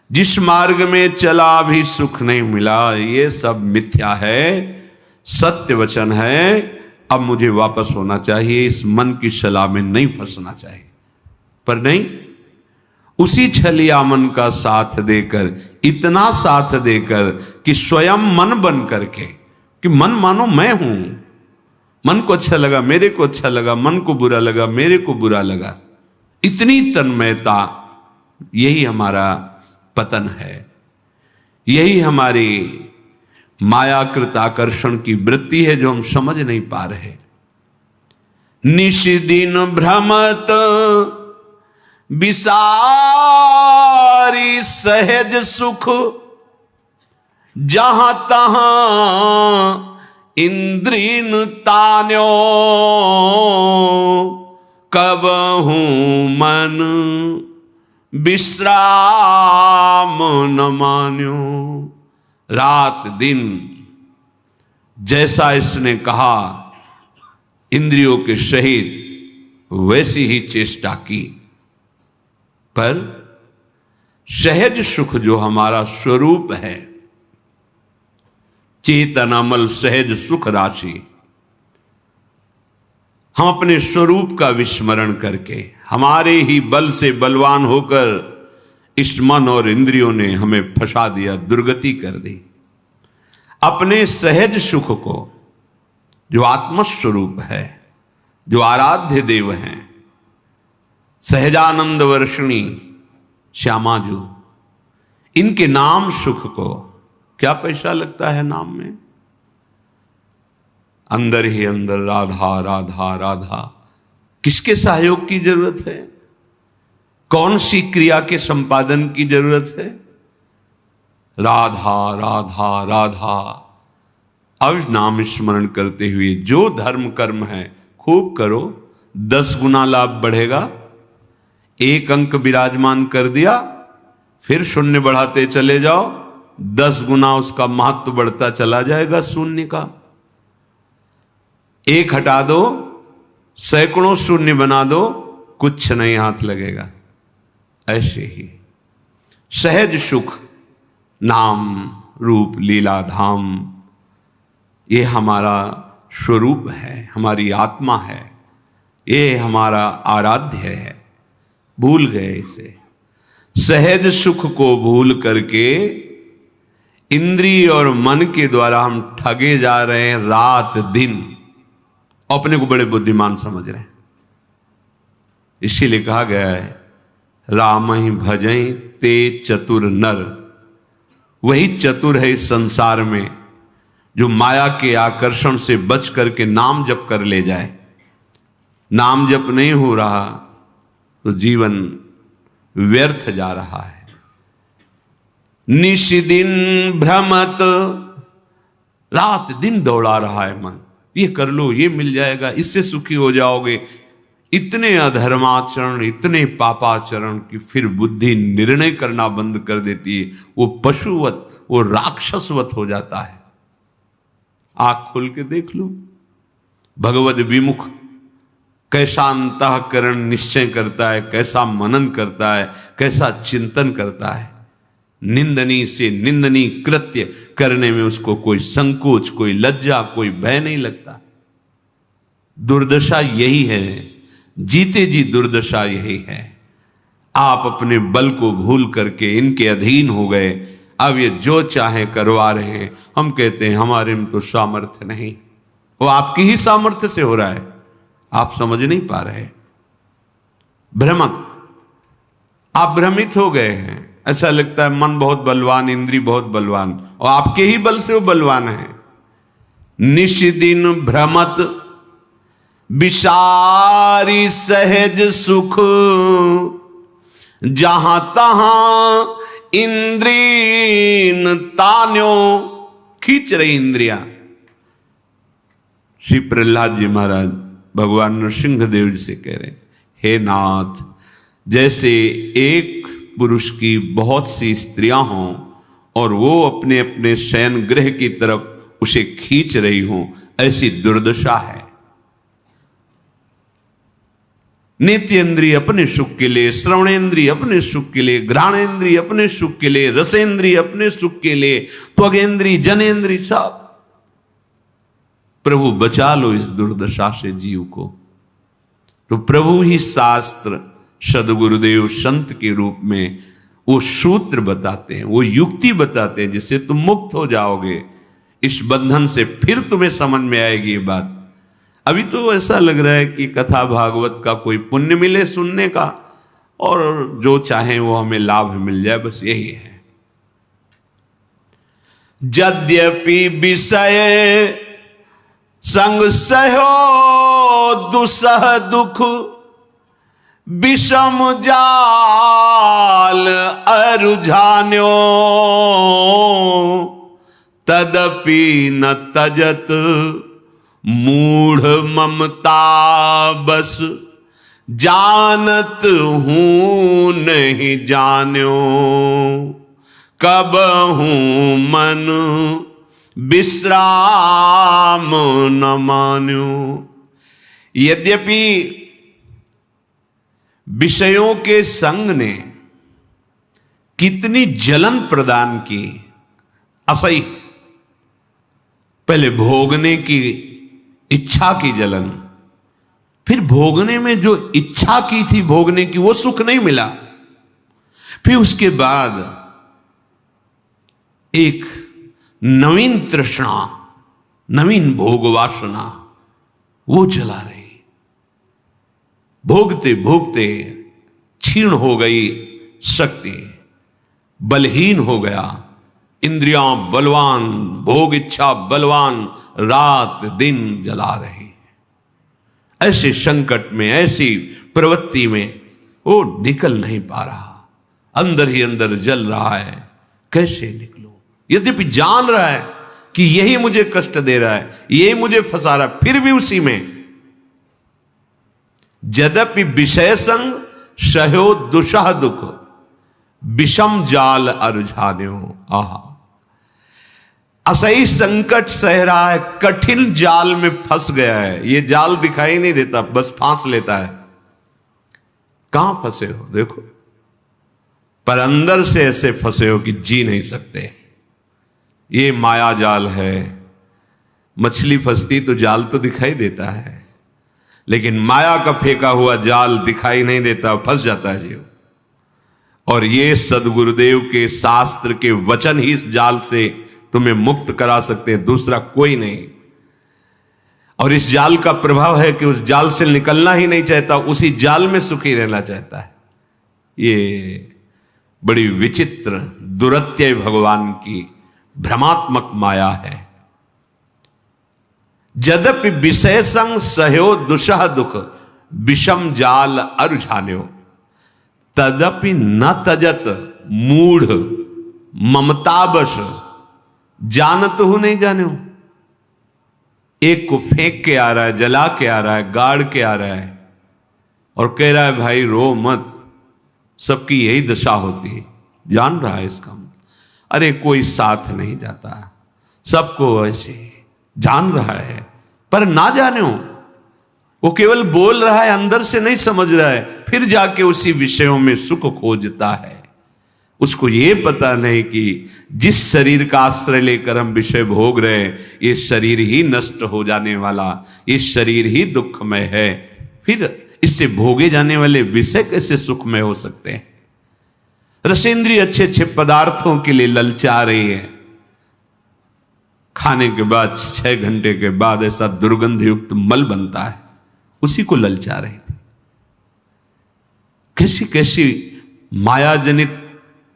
जिस मार्ग में चला भी सुख नहीं मिला, ये सब मिथ्या है, सत्य वचन है। अब मुझे वापस होना चाहिए, इस मन की सलाह में नहीं फंसना चाहिए। पर नहीं, उसी छलिया मन का साथ देकर, इतना साथ देकर कि स्वयं मन बन करके, कि मन मानो मैं हूं, मन को अच्छा लगा मेरे को अच्छा लगा, मन को बुरा लगा मेरे को बुरा लगा, इतनी तन्मयता, यही हमारा पतन है। यही हमारी मायाकृत आकर्षण की वृत्ति है जो हम समझ नहीं पा रहे। निशिदिन भ्रमत विसारी सहज सुख, जहां तहां इंद्रिन तान्यो, कबहू मन विश्राम न मान्यो। रात दिन जैसा इसने कहा, इंद्रियों के सहित वैसी ही चेष्टा की, पर सहज सुख जो हमारा स्वरूप है, चेतनामल सहज सुख राशि, हम अपने स्वरूप का विस्मरण करके, हमारे ही बल से बलवान होकर इस मन और इंद्रियों ने हमें फंसा दिया, दुर्गति कर दी। अपने सहज सुख को, जो आत्मस्वरूप है, जो आराध्य देव हैं, सहजानंद वर्षिणी श्यामाजू, इनके नाम सुख को क्या पैसा लगता है नाम में? अंदर ही अंदर राधा राधा राधा, किसके सहयोग की जरूरत है? कौन सी क्रिया के संपादन की जरूरत है? राधा राधा राधा। अब नाम स्मरण करते हुए जो धर्म कर्म है खूब करो, 10 गुना लाभ बढ़ेगा। 1 अंक विराजमान कर दिया, फिर शून्य बढ़ाते चले जाओ, 10 गुना उसका महत्व बढ़ता चला जाएगा शून्य का। 1 हटा दो, सैकड़ों शून्य बना दो, कुछ नहीं हाथ लगेगा। ऐसे ही सहज सुख, नाम रूप लीला धाम, ये हमारा स्वरूप है, हमारी आत्मा है, ये हमारा आराध्य है। भूल गए इसे। सहज सुख को भूल करके इंद्रिय और मन के द्वारा हम ठगे जा रहे हैं रात दिन, अपने को बड़े बुद्धिमान समझ रहे हैं। इसीलिए कहा गया है, राम ही भजई ते चतुर नर। वही चतुर है इस संसार में जो माया के आकर्षण से बच करके नाम जप कर ले जाए। नाम जप नहीं हो रहा तो जीवन व्यर्थ जा रहा है। निशिदिन भ्रमत, रात दिन दौड़ा रहा है मन, ये कर लो, ये मिल जाएगा, इससे सुखी हो जाओगे। इतने अधर्माचरण, इतने पापाचरण कि फिर बुद्धि निर्णय करना बंद कर देती है। वो पशुवत, वो राक्षसवत हो जाता है। आंख खोल के देख लो, भगवद विमुख कैसा अंतःकरण निश्चय करता है, कैसा मनन करता है, कैसा चिंतन करता है। निंदनीय से निंदनीय कृत्य करने में उसको कोई संकोच, कोई लज्जा, कोई भय नहीं लगता। दुर्दशा यही है, जीते जी दुर्दशा यही है। आप अपने बल को भूल करके इनके अधीन हो गए। अब ये जो चाहे करवा रहे हैं। हम कहते हैं हमारे में तो सामर्थ्य नहीं, वो आपकी ही सामर्थ्य से हो रहा है, आप समझ नहीं पा रहे। भ्रमक, आप भ्रमित हो गए हैं। ऐसा लगता है मन बहुत बलवान, इंद्री बहुत बलवान, और आपके ही बल से वो बलवान है। निशिदिन भ्रमत विसारी सहज सुख, जहां तहां इंद्रीन तान्यो। खींच रही इंद्रिया। श्री प्रहलाद जी महाराज भगवान नृसिंहदेव जी से कह रहे, हे नाथ, जैसे एक पुरुष की बहुत सी स्त्रियां हों और वो अपने अपने शयन गृह की तरफ उसे खींच रही हों, ऐसी दुर्दशा है। नेत्रेंद्रिय अपने सुख के लिए, श्रवणेंद्रिय अपने सुख के लिए, घ्राणेंद्रिय अपने सुख के लिए, रसेंद्रिय अपने सुख के लिए, त्वगेंद्रिय, जनेंद्रिय, सब। प्रभु बचा लो इस दुर्दशा से जीव को। तो प्रभु ही शास्त्र, सदगुरुदेव संत के रूप में वो सूत्र बताते हैं, वो युक्ति बताते हैं, जिससे तुम मुक्त हो जाओगे इस बंधन से। फिर तुम्हें समझ में आएगी ये बात। अभी तो ऐसा लग रहा है कि कथा भागवत का कोई पुण्य मिले सुनने का, और जो चाहे वो हमें लाभ मिल जाए, बस यही है। यद्यपि विषय संग सहो दुसह दुख, विषम जाल अरुझान्यो, तदपि न तजत मूढ़ ममता बस, जानत हूं नहीं जान्यो, कब हूं मन विश्राम न मान्यो। यद्यपि विषयों के संग ने कितनी जलन प्रदान की, असही पहले भोगने की इच्छा की जलन, फिर भोगने में जो इच्छा की थी भोगने की वो सुख नहीं मिला, फिर उसके बाद एक नवीन तृष्णा, नवीन भोग वासना वो जला रही। भोगते भोगते क्षीण हो गई शक्ति, बलहीन हो गया, इंद्रियां बलवान, भोग इच्छा बलवान, रात दिन जला रही। ऐसे संकट में, ऐसी प्रवृत्ति में वो निकल नहीं पा रहा, अंदर ही अंदर जल रहा है। कैसे निकलूं? यद्यपि जान रहा है कि यही मुझे कष्ट दे रहा है, यही मुझे फंसा रहा है, फिर भी उसी में। यद्यपि विषय संग सहो दुषह दुख, विषम जाल अरुझान्यो। आहा, असही संकट सह रहा है, कठिन जाल में फंस गया है। ये जाल दिखाई नहीं देता, बस फांस लेता है। कहां फंसे हो देखो, पर अंदर से ऐसे फंसे हो कि जी नहीं सकते। ये माया जाल है। मछली फंसती तो जाल तो दिखाई देता है, लेकिन माया का फेंका हुआ जाल दिखाई नहीं देता, फंस जाता है जीव। और ये सदगुरुदेव के शास्त्र के वचन ही इस जाल से तुम्हें मुक्त करा सकते हैं, दूसरा कोई नहीं। और इस जाल का प्रभाव है कि उस जाल से निकलना ही नहीं चाहता, उसी जाल में सुखी रहना चाहता है। ये बड़ी विचित्र दुरत्यय भगवान की भ्रमात्मक माया है। यद्यपि विषय संग सहो दुषह दुख, विषम जाल अरुझान्यो, तदपि न तजत मूढ़ ममतावश, जानत हूं नहीं जान्यो। एक को फेंक के आ रहा है, जला के आ रहा है, गाड़ के आ रहा है, और कह रहा है भाई रो मत, सबकी यही दशा होती है। जान रहा है इसका, अरे कोई साथ नहीं जाता, सबको ऐसे जान रहा है, पर ना जाने हो, वो केवल बोल रहा है, अंदर से नहीं समझ रहा है, फिर जाके उसी विषयों में सुख खोजता है। उसको ये पता नहीं कि जिस शरीर का आश्रय लेकर हम विषय भोग रहे, ये शरीर ही नष्ट हो जाने वाला, ये शरीर ही दुखमय है, फिर इससे भोगे जाने वाले विषय कैसे सुखमय हो सकते हैं। रसेंद्रिय अच्छे अच्छे पदार्थों के लिए ललचा रही है, खाने के बाद 6 घंटे के बाद ऐसा दुर्गंध युक्त मल बनता है, उसी को ललचा रही थी। कैसी कैसी मायाजनित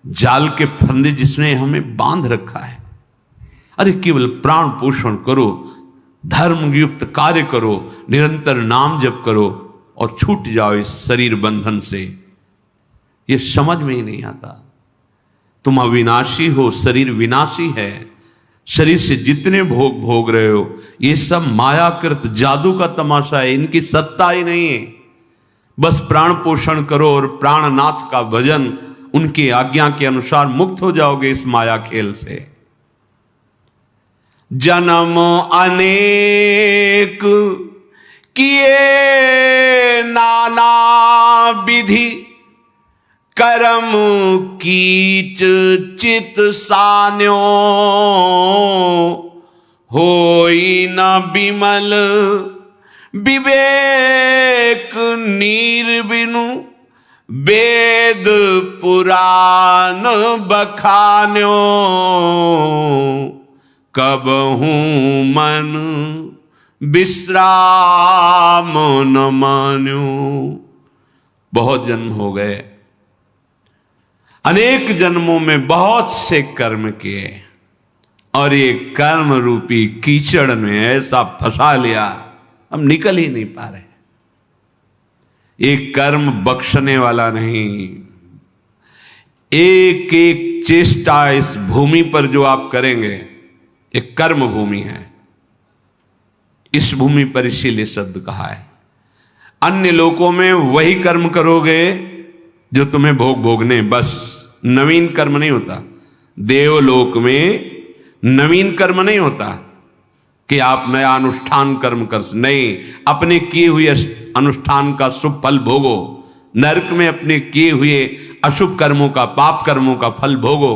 जाल के फंदे जिसने हमें बांध रखा है। अरे केवल प्राण पोषण करो, धर्म युक्त कार्य करो, निरंतर नाम जप करो और छूट जाओ इस शरीर बंधन से। ये समझ में ही नहीं आता। तुम अविनाशी हो, शरीर विनाशी है। शरीर से जितने भोग भोग रहे हो, ये सब मायाकृत जादू का तमाशा है, इनकी सत्ता ही नहीं है। बस प्राण पोषण करो और प्राणनाथ का भजन, उनकी आज्ञा के अनुसार मुक्त हो जाओगे इस माया खेल से। जन्म अनेक किए नाना विधि कर्म कीच चित सान्यो होई न विमल विवेक नीर बिनु वेद पुराण बखान्यो कबहू मन विश्राम न मान्यो। बहुत जन्म हो गए, अनेक जन्मों में बहुत से कर्म किए और ये कर्म रूपी कीचड़ में ऐसा फंसा लिया हम निकल ही नहीं पा रहे। एक कर्म बख्शने वाला नहीं, एक एक चेष्टा इस भूमि पर जो आप करेंगे एक कर्म भूमि है। इस भूमि पर इसीलिए शब्द कहा है, अन्य लोकों में वही कर्म करोगे जो तुम्हें भोग भोगने, बस नवीन कर्म नहीं होता। देवलोक में नवीन कर्म नहीं होता कि आप नया अनुष्ठान कर्म कर, नहीं, अपने किए हुए अनुष्ठान का शुभ फल भोगो। नरक में अपने किए हुए अशुभ कर्मों का, पाप कर्मों का फल भोगो।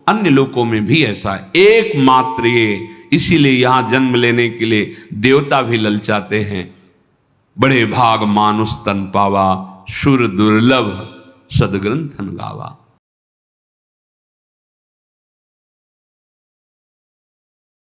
अन्य लोकों में भी ऐसा है, एकमात्र ये। इसीलिए यहां जन्म लेने के लिए देवता भी ललचाते हैं। बड़े भाग मानुष तन पावा, सुर दुर्लभ सदग्रंथन गावा।